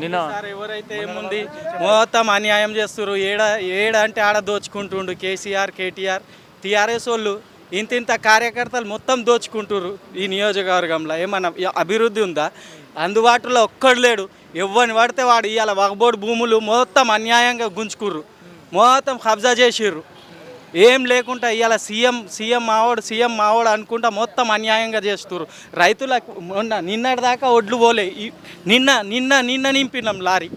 నిన్న సార్ ఎవరైతే ఏముంది మొత్తం అన్యాయం చేస్తున్నారు. ఏడ ఏడ అంటే ఆడ దోచుకుంటుండు కేసీఆర్ కేటీఆర్ టీఆర్ఎస్ వాళ్ళు ఇంత కార్యకర్తలు మొత్తం దోచుకుంటున్నారు. ఈ నియోజకవర్గంలో ఏమన్నా అభివృద్ధి ఉందా? అందుబాటులో ఒక్కడు లేడు. ఎవరిని పడితే వాడు ఇవాళ వగబోడు భూములు మొత్తం అన్యాయంగా గుంజుకుర్రు, మొత్తం కబ్జా చేసిర్రు. ఏం లేకుండా ఇవాళ సీఎం మావోడు అనుకుంటా మొత్తం అన్యాయంగా చేస్తున్నారు. రైతులకు నిన్నటి దాకా ఒడ్లు పోలే, నిన్న నింపినాం లారీ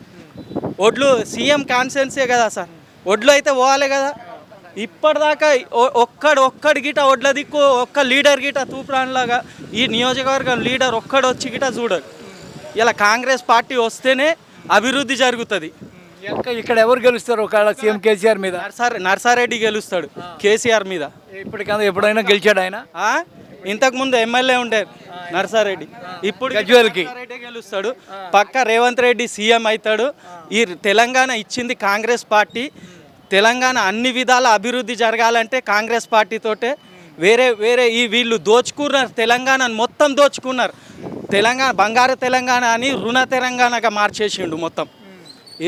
ఒడ్లు. సీఎం కాన్సెన్సే కదా సార్, ఒడ్లు అయితే పోవాలి కదా. ఇప్పటిదాకా ఒక్కడి గిట ఒడ్ల దిక్కు ఒక్క లీడర్ గిట తూప్రాన్లాగా ఈ నియోజకవర్గం లీడర్ ఒక్కడు వచ్చి గిట చూడరు. ఇలా కాంగ్రెస్ పార్టీ వస్తేనే అభివృద్ధి జరుగుతుంది. ఇక్కడ ఎవరు గెలుస్తారు? ఒకవేళ సీఎం కేసీఆర్ మీద నర్సారెడ్డి గెలుస్తాడు కేసీఆర్ మీద. ఇప్పటికన్నా ఎప్పుడైనా గెలిచాడు ఆయన? ఇంతకుముందు ఎమ్మెల్యే ఉండే నర్సారెడ్డి, ఇప్పుడు గజ్వేల్కి నర్సారెడ్డి గెలుస్తాడు. పక్క రేవంత్ రెడ్డి సీఎం అవుతాడు. ఈ తెలంగాణ ఇచ్చింది కాంగ్రెస్ పార్టీ. తెలంగాణ అన్ని విధాల అభివృద్ధి జరగాలంటే కాంగ్రెస్ పార్టీతోటే. వేరే వీళ్ళు దోచుకున్నారు, తెలంగాణను మొత్తం దోచుకున్నారు. తెలంగాణ బంగారు తెలంగాణ అని రుణ తెలంగాణగా మార్చేసిండు మొత్తం.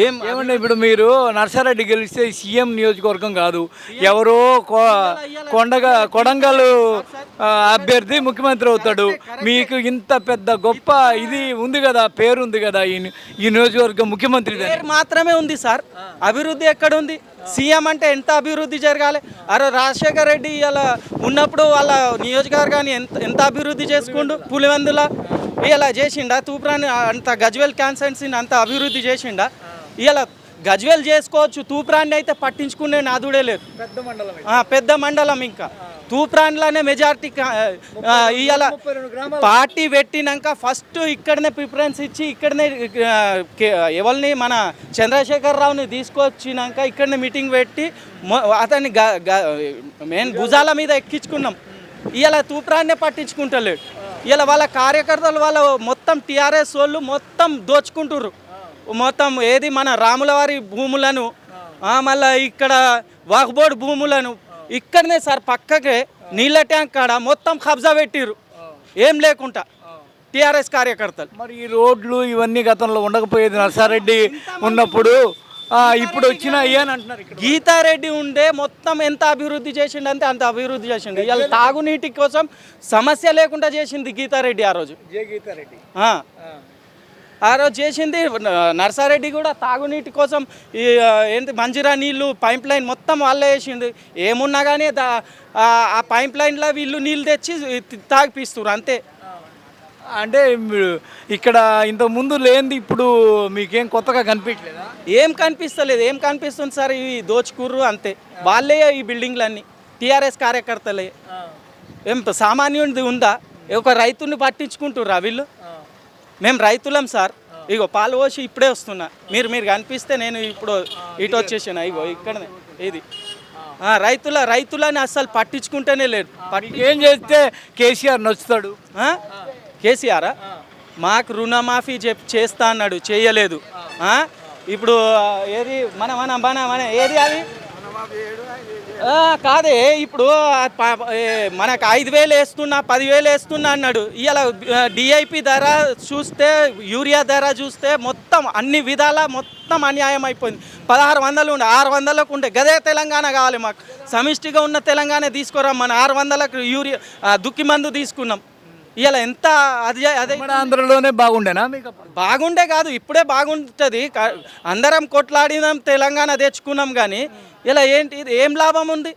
ఏమండి ఇప్పుడు మీరు నర్సారెడ్డి గెలిస్తే సీఎం నియోజకవర్గం కాదు, ఎవరో కొడంగల్ అభ్యర్థి ముఖ్యమంత్రి అవుతాడు. మీకు ఇంత పెద్ద గొప్ప ఇది ఉంది కదా, పేరు ఉంది కదా ఈ నియోజకవర్గం ముఖ్యమంత్రి మాత్రమే ఉంది సార్. అభివృద్ధి ఎక్కడ ఉంది? సీఎం అంటే ఎంత అభివృద్ధి జరగాలి? రాజశేఖర్ రెడ్డి ఇలా ఉన్నప్పుడు వాళ్ళ నియోజకవర్గాన్ని ఎంత అభివృద్ధి చేసుకుంటూ పులివెందుల ఇలా చేసిండా? తూప్రాన్ని అంత గజ్వేల్ కాన్స్టిట్యున్సీని అంత అభివృద్ధి చేసిండా? ఇలా గజ్వేల్ చేసుకోవచ్చు, తూప్రాన్ని అయితే పట్టించుకునే నాదుడే లేదు. పెద్ద మండలం ఇంకా తూప్రాన్లోనే మెజార్టీ. ఇవాళ పార్టీ పెట్టినాక ఫస్ట్ ఇక్కడనే ప్రిఫరెన్స్ ఇచ్చి ఇక్కడనే ఎవరిని మన చంద్రశేఖర్ రావుని తీసుకొచ్చినాక ఇక్కడనే మీటింగ్ పెట్టి అతన్ని మెయిన్ భుజాల మీద ఎక్కించుకున్నాం. ఇవాళ తూప్రాన్నే పట్టించుకుంటలేడు. ఇలా వాళ్ళ కార్యకర్తలు వాళ్ళ మొత్తం టీఆర్ఎస్ వాళ్ళు మొత్తం దోచుకుంటుర్రు. మొత్తం ఏది మన రాములవారి భూములను, మళ్ళీ ఇక్కడ వాగ్బోర్డ్ భూములను ఇక్కడనే సార్ పక్కకే నీళ్ళ ట్యాంక్ కాడ మొత్తం కబ్జా పెట్టిర్రు ఏం లేకుండా టీఆర్ఎస్ కార్యకర్తలు. మరి ఈ రోడ్లు ఇవన్నీ గతంలో ఉండకపోయేది నర్సారెడ్డి ఉన్నప్పుడు, ఇప్పుడు వచ్చిన అని అంటున్నారు. గీతారెడ్డి ఉండే మొత్తం ఎంత అభివృద్ధి చేసిండు అంటే అంత అభివృద్ధి చేసిండు. ఇవాళ తాగునీటి కోసం సమస్య లేకుండా చేసింది గీతారెడ్డి. ఆ రోజు చేసింది నర్సారెడ్డి కూడా. తాగునీటి కోసం ఏంటి మంజీరా నీళ్ళు పైప్ లైన్ మొత్తం వాళ్ళే వేసిండు. ఏమున్నా కానీ ఆ పైప్ లైన్లో వీళ్ళు నీళ్ళు తెచ్చి తాగిపిస్తారు అంతే. అంటే ఇక్కడ ఇంతకుముందు లేనిది ఇప్పుడు మీకేం కొత్తగా కనిపించలేదా? ఏం కనిపిస్తలేదు. ఏం కనిపిస్తుంది సార్? ఇవి దోచుకుర్రు అంతే. వాళ్ళే ఈ బిల్డింగ్లన్నీ టీఆర్ఎస్ కార్యకర్తలే. ఏం సామాన్యుడిది ఉందా? ఒక రైతుని పట్టించుకుంటుర్రా వీళ్ళు? మేము రైతులం సార్. ఇగో పాలు పోసి ఇప్పుడే వస్తున్నా. మీరు కనిపిస్తే నేను ఇప్పుడు ఇటు వచ్చేసాను. ఇగో ఇక్కడనే ఇది రైతులని అస్సలు పట్టించుకుంటేనే లేదు. ఏం చేస్తే కేసీఆర్ నచ్చుతాడు? కేసీఆర్ మాకు రుణమాఫీ చేస్తా అన్నాడు, చేయలేదు. ఇప్పుడు ఏది మన మన మన మన ఏది అది కాదే. ఇప్పుడు మనకు 5,000 వేస్తున్నా 10,000 వేస్తున్నా అన్నాడు. ఇవాళ డిఐపి ధర చూస్తే, యూరియా ధర చూస్తే మొత్తం అన్ని విధాల మొత్తం అన్యాయం అయిపోయింది. 1,600 ఉండే 600లకు ఉండే. గదే తెలంగాణ కావాలి మాకు. సమిష్టిగా ఉన్న తెలంగాణ తీసుకురమ్మని 600లకు యూరియా దుక్కి మందు తీసుకున్నాం. ఇలా ఎంత అదే ఆంధ్రలోనే బాగుండేనా? మీకు బాగుండే కాదు, ఇప్పుడే బాగుంటుంది. అందరం కొట్లాడినాం, తెలంగాణ తెచ్చుకున్నాం. కానీ ఇలా ఏంటి, ఏం లాభం ఉంది?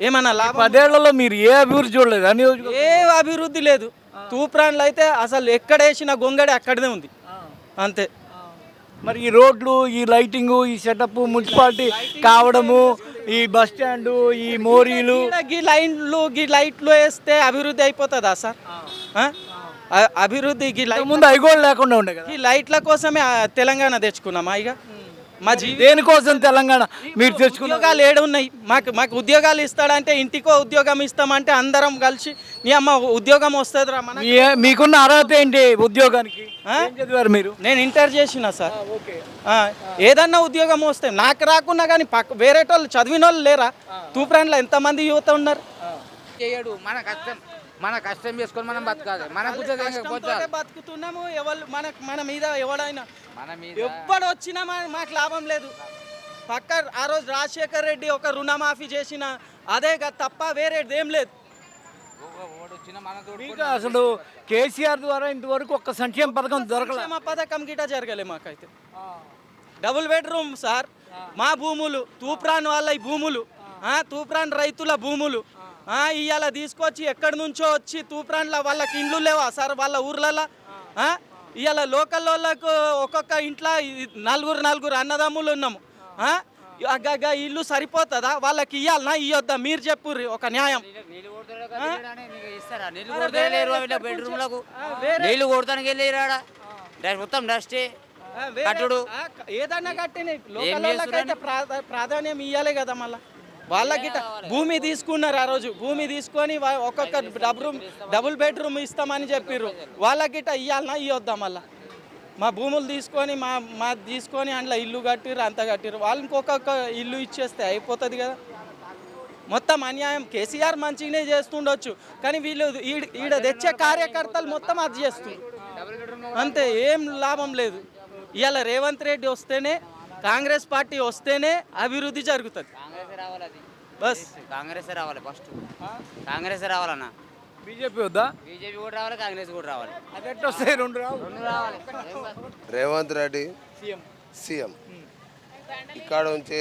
ఏమన్నా లాభం? 10 ఏళ్లలో మీరు ఏ అభివృద్ధి చూడలేదు? ఏ అభివృద్ధి లేదు. తూప్రాన్లు అయితే అసలు ఎక్కడేసిన గొంగడి అక్కడనే ఉంది అంతే. మరి ఈ రోడ్లు, ఈ లైటింగు, ఈ సెటప్, మున్సిపాలిటీ కావడము, ఈ బస్ స్టాండు, ఈ మోరీలు, గీ లైట్లు వేస్తే అభివృద్ధి అయిపోతుందా సార్? అభివృద్ధి ముందు అవి కూడా లేకుండా ఉండే కదా. ఈ లైట్ల కోసమే తెలంగాణ తెచ్చుకున్నామా? ఇక మా దేనికోసం తెలంగాణ మీరు తెచ్చుకున్న ఉద్యోగాలు ఏడున్నాయి? మాకు ఉద్యోగాలు ఇస్తాడంటే ఇంటికో ఉద్యోగం ఇస్తామంటే అందరం కలిసి నీ అమ్మ ఉద్యోగం వస్తుంది రా. మీకున్న అర్హత ఏంటి ఉద్యోగానికి? మీరు? నేను ఇంటర్ చేసిన సార్. ఏదన్నా ఉద్యోగం వస్తే నాకు రాకున్నా కానీ వేరే వాళ్ళు చదివిన వాళ్ళు లేరా? తూప్రాన్లో ఎంతమంది యువత ఉన్నారు? చేయడు మన కష్టం. మన కష్టం చేసుకొని మనం బతకాలి. మన కష్టంతోటే బతుకుతున్నాము. ఎవరు మన మీద ఎవడైనా మన మీద ఎవ్వడు వచ్చినా మాకు లాభం లేదు. పక్క ఆ రోజు రాజశేఖర్ రెడ్డి ఒక రుణమాఫీ చేసిన అదే తప్ప వేరేది ఏం లేదు. మీకు అసలు కేసీఆర్ ద్వారా ఇంతవరకు ఒక్క సంక్షేమ పథకం దొరకలేదు. సంక్షేమ పథకం గిట జరగలే మాకైతే. డబుల్ బెడ్రూమ్ సార్, మా భూములు తూప్రాన్ వాళ్ళ భూములు, తూప్రాన్ రైతుల భూములు ఇవాళ తీసుకొచ్చి ఎక్కడి నుంచో వచ్చి తూప్రాన్ల వాళ్ళకి ఇండ్లు లేవా సార్ వాళ్ళ ఊర్లలో? ఇవాళ లోకల్ వాళ్ళకు ఒక్కొక్క ఇంట్లో నలుగురు అన్నదమ్ములు ఉన్నాము. ఇల్లు సరిపోతుందా? వాళ్ళకి ఇవ్వాలన్నా ఇవ్వద్దా? మీరు చెప్పుర్రి ఒక న్యాయం. నీళ్ళు కొడతానికి వెళ్ళిరాడా మొత్తం డస్టే కట్టుడు ఏదన్నా కట్టిన లోకల్ వాళ్ళకైతే ప్రాధాన్యం ఇవ్వాలి కదా. మళ్ళీ వాళ్ళకి భూమి తీసుకున్నారు ఆ రోజు. భూమి తీసుకొని ఒక్కొక్క డబుల్ బెడ్రూమ్ ఇస్తామని చెప్పిర్రు. వాళ్ళకి ఇవ్వాలన్నా ఇవ్వద్దా? మళ్ళీ మా భూములు తీసుకొని మా తీసుకొని అందులో ఇల్లు కట్టిర్రు, అంత కట్టిర్రు. వాళ్ళకి ఒక్కొక్క ఇల్లు ఇచ్చేస్తే అయిపోతుంది కదా. మొత్తం అన్యాయం. కేసీఆర్ మంచిగానే చేస్తుండొచ్చు, కానీ వీళ్ళు ఈడ తెచ్చే కార్యకర్తలు మొత్తం అది చేస్తున్నారు అంతే. ఏం లాభం లేదు. ఇవాళ రేవంత్ రెడ్డి వస్తేనే, కాంగ్రెస్ పార్టీ వస్తేనే అభివృద్ధి జరుగుతుంది. బస్ కాంగ్రెస్ రావాలి. ఫస్ట్ కాంగ్రెస్ రావాలన్నా. బీజేపీ వద్దా? బీజేపీ కూడా రావాలి, కాంగ్రెస్ కూడా రావాలి. అది ఎట్లా వస్తాయి? రెండు రావాలి. రేవంత్ రెడ్డి సీఎం ఇక్కడ నుంచి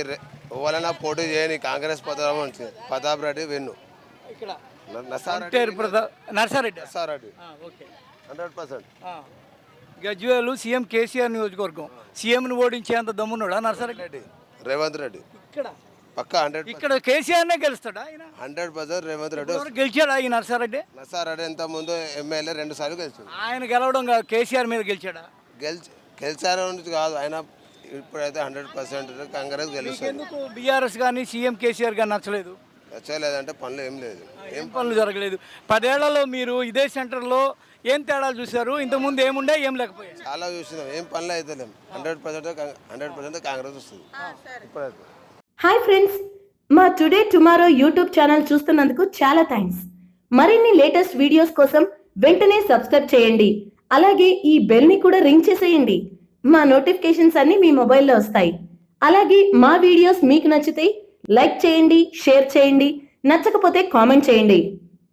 ఎవరైనా పోటీ చేయని కాంగ్రెస్ పదవి నుంచి ప్రతాప్ రెడ్డి విన్ను. ఇక్కడ నర్సారెడ్డి నర్సారెడ్డి 100%. గజ్వేలు సీఎం కేసీఆర్ నియోజకవర్గం. సీఎంని ఓడించేంత దమ్మున్నాడా నర్సారెడ్డి? రేవంత్ రెడ్డి ఇక్కడ పక్కా 100%. ఇక్కడ కేసీఆర్నే గెలుస్తాడా? 100% రేవంత్ రెడ్డి. గెలిచాడా ఈ నర్సారెడ్డి? నర్సారెడ్డి ఇంత ముందు ఎమ్మెల్యే 2 సార్లు గెలిచాడు. ఆయన గెలవడం కేసీఆర్ మీద గెలిచాడా? గెలిచారు నుంచి కాదు, ఆయన ఇప్పుడైతే 100% కాంగ్రెస్ గెలుస్తుంది. ఎందుకు బీఆర్ఎస్ కానీ సీఎం కేసీఆర్ కానీ నచ్చలేదు? నచ్చలేదంటే పనులు ఏం లేదు, ఏం పనులు జరగలేదు. 10 ఏళ్లలో మీరు ఇదే సెంటర్లో ఏం తేడాలు చూశారు? ఇంతకుముందు ఏముండే, ఏం లేకపోయాయి? చాలా చూసినాం, ఏం పనులు అయితే లేవు. 100% కాంగ్రెస్ వస్తుంది ఇప్పుడైతే. హాయ్ ఫ్రెండ్స్, మా టుడే టుమారో యూట్యూబ్ ఛానల్ చూస్తున్నందుకు చాలా థ్యాంక్స్. మరిన్ని లేటెస్ట్ వీడియోస్ కోసం వెంటనే సబ్స్క్రైబ్ చేయండి. అలాగే ఈ బెల్ని కూడా రింగ్ చేసేయండి. మా నోటిఫికేషన్స్ అన్ని మీ మొబైల్లో వస్తాయి. అలాగే మా వీడియోస్ మీకు నచ్చితే లైక్ చేయండి, షేర్ చేయండి, నచ్చకపోతే కామెంట్ చేయండి.